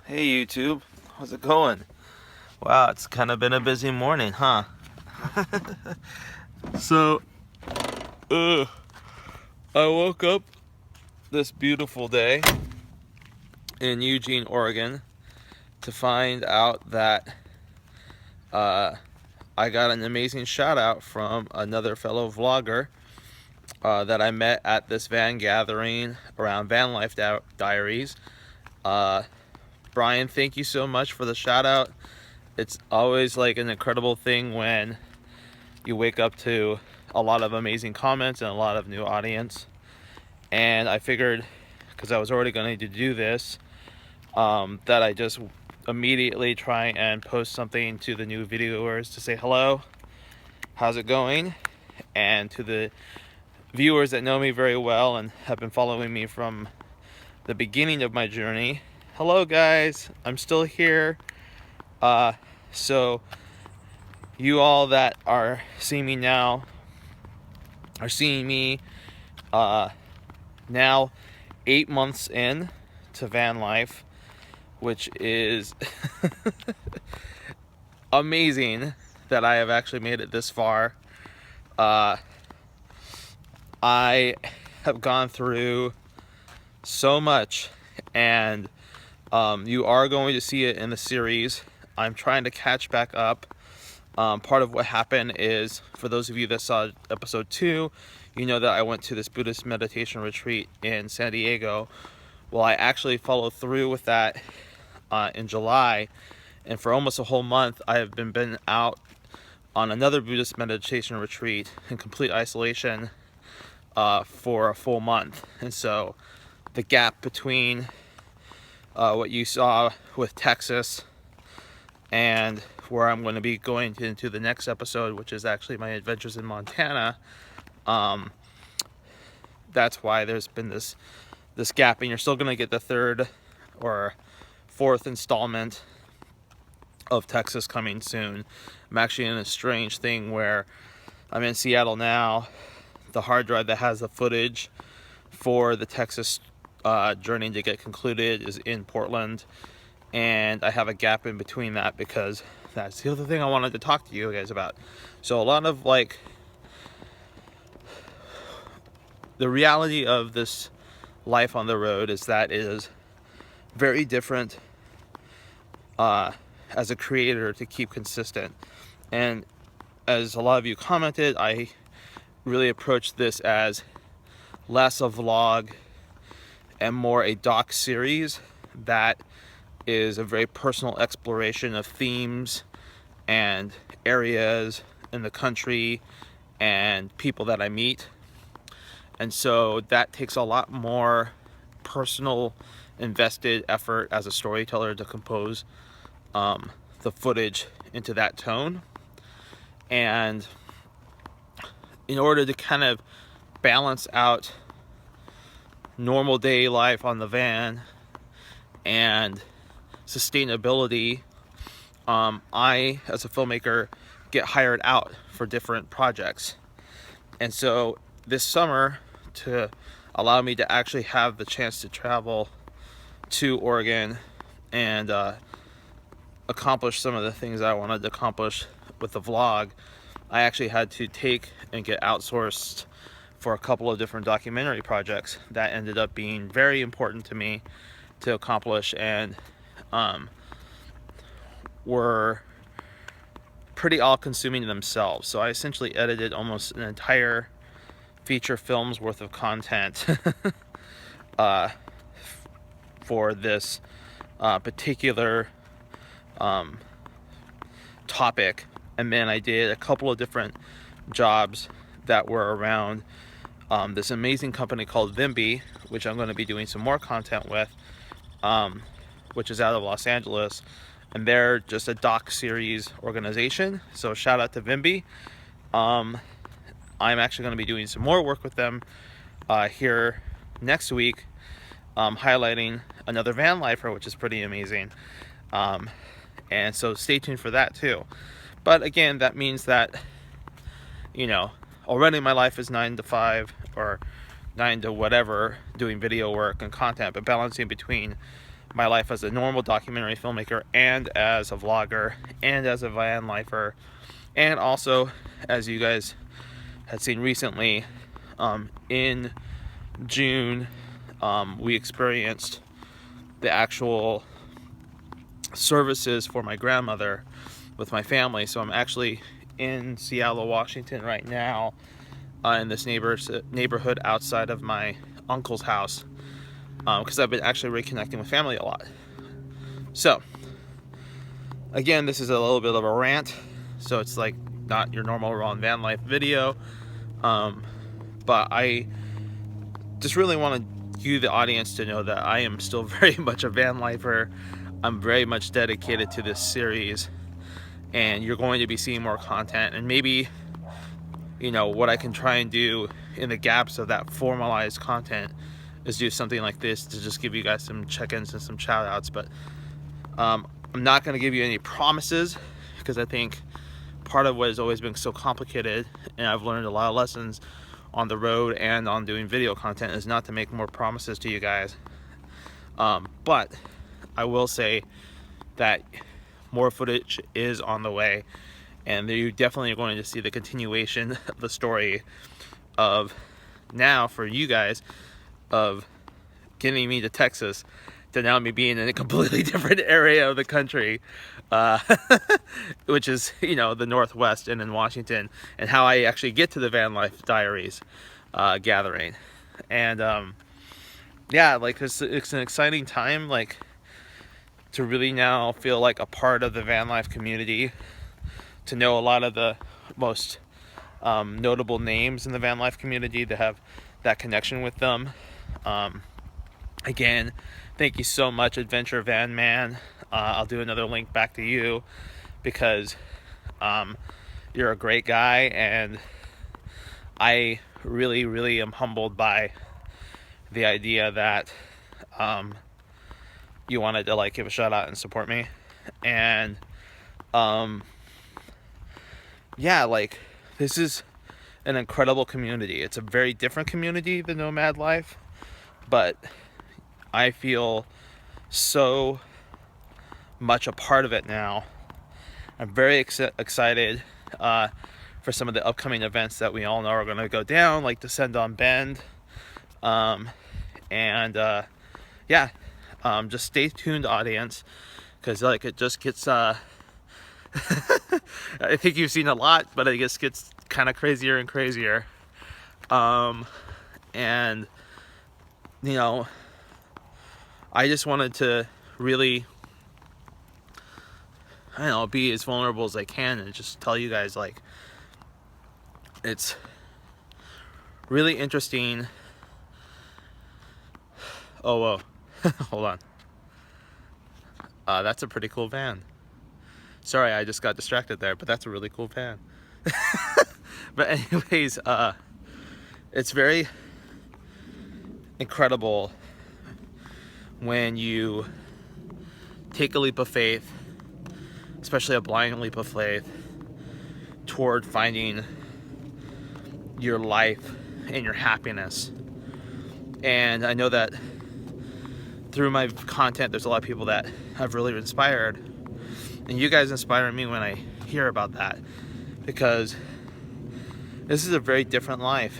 Hey YouTube, how's it going? Wow, it's kind of been a busy morning, huh? So, I woke up this beautiful day in Eugene, Oregon to find out that I got an amazing shout out from another fellow vlogger that I met at this van gathering around Van Life Diaries. Brian, thank you so much for the shout out. It's always like an incredible thing when you wake up to a lot of amazing comments and a lot of new audience. And I figured, because I was already going to do this, that I just immediately try and post something to the new viewers to say hello, how's it going? And to the viewers that know me very well and have been following me from the beginning of my journey, hello guys, I'm still here. So you all that are seeing me now are seeing me now 8 months in to van life, which is amazing that I have actually made it this far. I have gone through so much, and you are going to see it in the series. I'm trying to catch back up. Part of what happened is, for those of you that saw episode 2, you know that I went to this Buddhist meditation retreat in San Diego. Well, I actually followed through with that in July, and for almost a whole month I have been out on another Buddhist meditation retreat in complete isolation for a full month. And so the gap between what you saw with Texas and where I'm going to be going into the next episode, which is actually my adventures in Montana, that's why there's been this gap, and you're still going to get the third or fourth installment of Texas coming soon. I'm actually in a strange thing where I'm in Seattle now. The hard drive that has the footage for the Texas journey to get concluded is in Portland, and I have a gap in between that because that's the other thing I wanted to talk to you guys about. So a lot of like the reality of this life on the road is that it is very different as a creator to keep consistent. And as a lot of you commented, I really approached this as less a vlog and more a doc series that is a very personal exploration of themes and areas in the country and people that I meet. And so that takes a lot more personal invested effort as a storyteller to compose the footage into that tone. And in order to kind of balance out normal day life on the van and sustainability, I, as a filmmaker, get hired out for different projects. And so this summer, to allow me to actually have the chance to travel to Oregon and accomplish some of the things I wanted to accomplish with the vlog, I actually had to take and get outsourced for a couple of different documentary projects that ended up being very important to me to accomplish, and were pretty all-consuming themselves. So I essentially edited almost an entire feature film's worth of content for this particular topic. And then I did a couple of different jobs that were around this amazing company called Vimby, which I'm going to be doing some more content with, which is out of Los Angeles. And they're just a doc series organization. So shout out to Vimby. I'm actually going to be doing some more work with them here next week, highlighting another van lifer, which is pretty amazing. And so stay tuned for that too. But again, that means that, you know, already my life is 9 to 5 or 9 to whatever, doing video work and content, but balancing between my life as a normal documentary filmmaker, and as a vlogger, and as a van lifer, and also, as you guys had seen recently, in June, we experienced the actual services for my grandmother with my family. So I'm actually in Seattle, Washington right now, in this neighborhood outside of my uncle's house, because I've been actually reconnecting with family a lot. So again, this is a little bit of a rant, so it's like not your normal raw and van life video, but I just really want you, the audience, to know that I am still very much a van lifer. I'm very much dedicated to this series, and you're going to be seeing more content. And maybe, you know, what I can try and do in the gaps of that formalized content is do something like this to just give you guys some check-ins and some shout-outs. But I'm not going to give you any promises, because I think part of what has always been so complicated, and I've learned a lot of lessons on the road and on doing video content, is not to make more promises to you guys. But I will say that more footage is on the way, and you definitely are going to see the continuation of the story of, now for you guys, of getting me to Texas, to now me being in a completely different area of the country, which is, you know, the Northwest and in Washington, and how I actually get to the Van Life Diaries gathering. And yeah, like it's an exciting time, like, to really now feel like a part of the van life community, to know a lot of the most notable names in the van life community, to have that connection with them. Again, thank you so much, Adventure Van Man. I'll do another link back to you, because you're a great guy, and I really, really am humbled by the idea that you wanted to like give a shout out and support me. And yeah, like, this is an incredible community. It's a very different community than Nomad Life, but I feel so much a part of it now. I'm very excited for some of the upcoming events that we all know are going to go down, like Descend on Bend, and yeah, just stay tuned, audience, because like it just gets I think you've seen a lot, but it just gets kind of crazier and crazier. And you know, I just wanted to really, I don't know, be as vulnerable as I can and just tell you guys, like, it's really interesting. Oh, whoa. Hold on. That's a pretty cool van. Sorry, I just got distracted there, but that's a really cool van. But anyways, it's very incredible when you take a leap of faith, especially a blind leap of faith, toward finding your life and your happiness. And I know that through my content, there's a lot of people that I've really inspired, and you guys inspire me when I hear about that, because this is a very different life,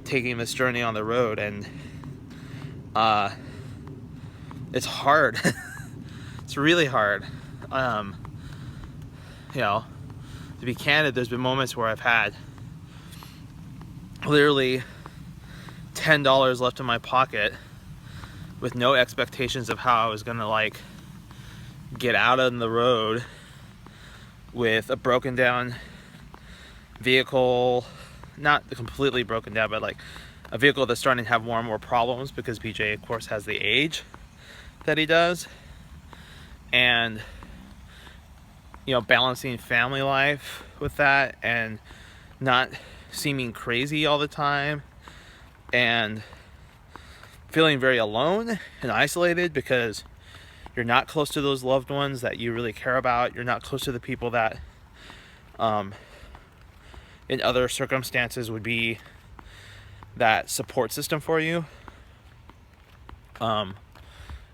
taking this journey on the road, and it's hard. It's really hard. You know, to be candid, there's been moments where I've had literally $10 left in my pocket with no expectations of how I was gonna like get out on the road with a broken down vehicle, not completely broken down, but like a vehicle that's starting to have more and more problems, because BJ of course has the age that he does, and you know, balancing family life with that and not seeming crazy all the time, and feeling very alone and isolated because you're not close to those loved ones that you really care about. You're not close to the people that in other circumstances would be that support system for you.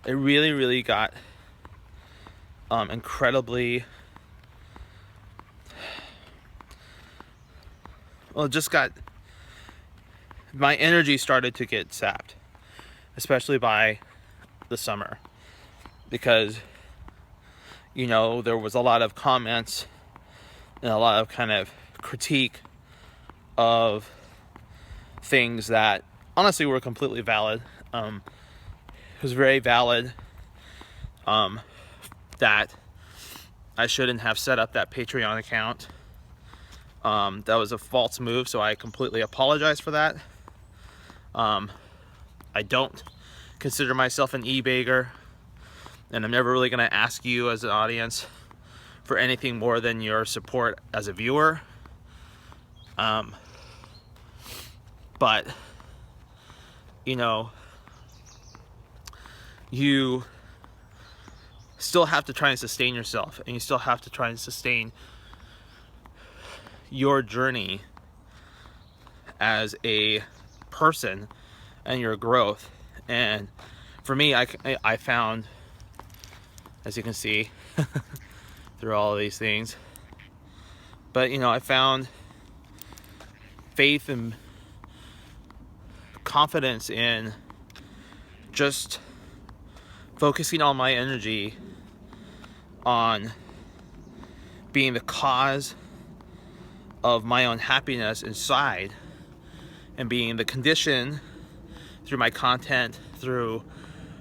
it really got incredibly, well, just got, my energy started to get sapped, especially by the summer, because, you know, there was a lot of comments and a lot of kind of critique of things that honestly were completely valid. It was very valid that I shouldn't have set up that Patreon account. That was a false move, so I completely apologize for that. I don't consider myself an e-bagger, and I'm never really going to ask you as an audience for anything more than your support as a viewer. But, you know, you still have to try and sustain yourself, and you still have to try and sustain your journey as a person and your growth. And for me, I found, as you can see through all of these things, but you know, I found faith and confidence in just focusing all my energy on being the cause of my own happiness inside, and being the condition through my content, through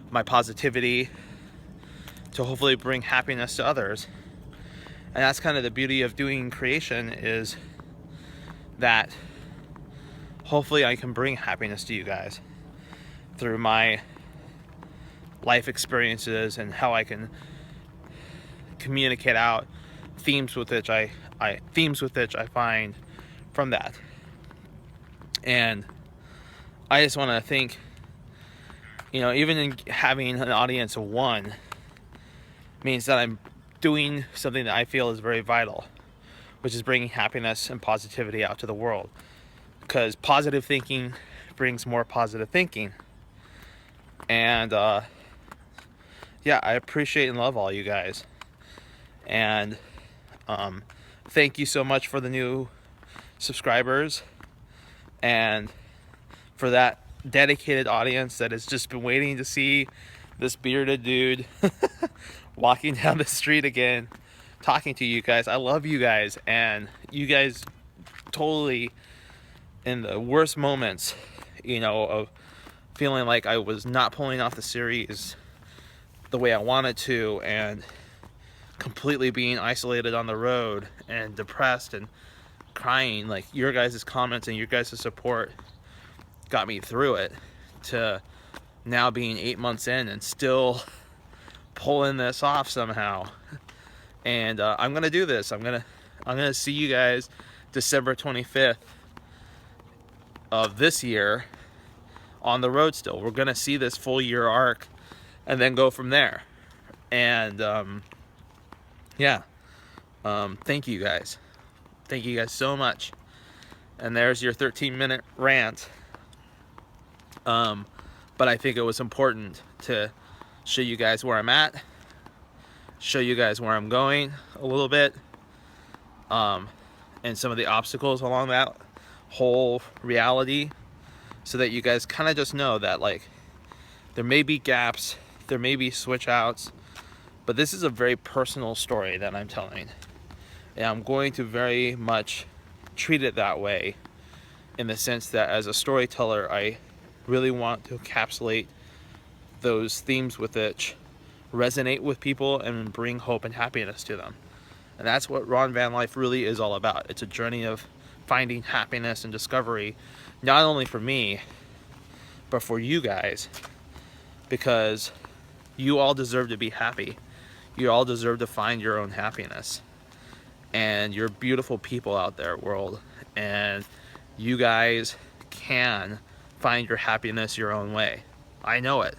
my positivity, to hopefully bring happiness to others. And that's kind of the beauty of doing creation, is that hopefully I can bring happiness to you guys through my life experiences, and how I can communicate out themes with which I find from that. And I just want to think, you know, even in having an audience of one means that I'm doing something that I feel is very vital, which is bringing happiness and positivity out to the world. Because positive thinking brings more positive thinking. And yeah, I appreciate and love all you guys. And thank you so much for the new subscribers, and for that dedicated audience that has just been waiting to see this bearded dude walking down the street again, talking to you guys. I love you guys, and you guys totally, in the worst moments, you know, of feeling like I was not pulling off the series the way I wanted to, and completely being isolated on the road and depressed and crying, like, your guys' comments and your guys' support got me through it, to now being 8 months in and still pulling this off somehow. And I'm gonna do this. I'm gonna see you guys December 25th of this year on the road still. We're gonna see this full year arc and then go from there. And yeah, thank you guys. Thank you guys so much. And there's your 13-minute rant. But I think it was important to show you guys where I'm at, show you guys where I'm going a little bit, and some of the obstacles along that whole reality, so that you guys kind of just know that, like, there may be gaps, there may be switch outs, but this is a very personal story that I'm telling, and I'm going to very much treat it that way, in the sense that as a storyteller, I really want to encapsulate those themes with which resonate with people and bring hope and happiness to them. And that's what Ron Van Life really is all about. It's a journey of finding happiness and discovery, not only for me, but for you guys, because you all deserve to be happy. You all deserve to find your own happiness. And you're beautiful people out there, world. And you guys can find your happiness your own way. I know it,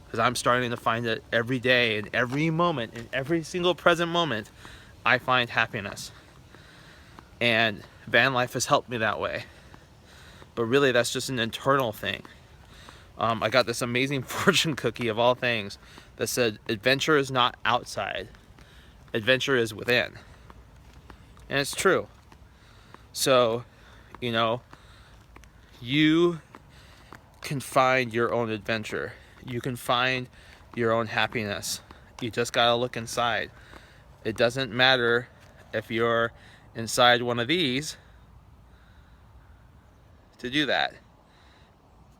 because I'm starting to find it every day, in every moment, in every single present moment. I find happiness, and van life has helped me that way. But really, that's just an internal thing. I got this amazing fortune cookie of all things that said, adventure is not outside, adventure is within. And it's true. So, you know, you can find your own adventure. You can find your own happiness. You just gotta look inside. It doesn't matter if you're inside one of these to do that.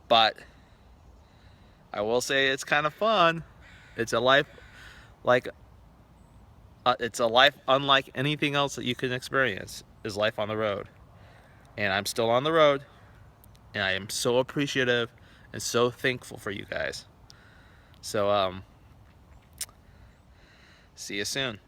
But I will say it's kind of fun. It's a life like it's a life unlike anything else that you can experience, is life on the road. And I'm still on the road, and I am so appreciative and so thankful for you guys. So see you soon.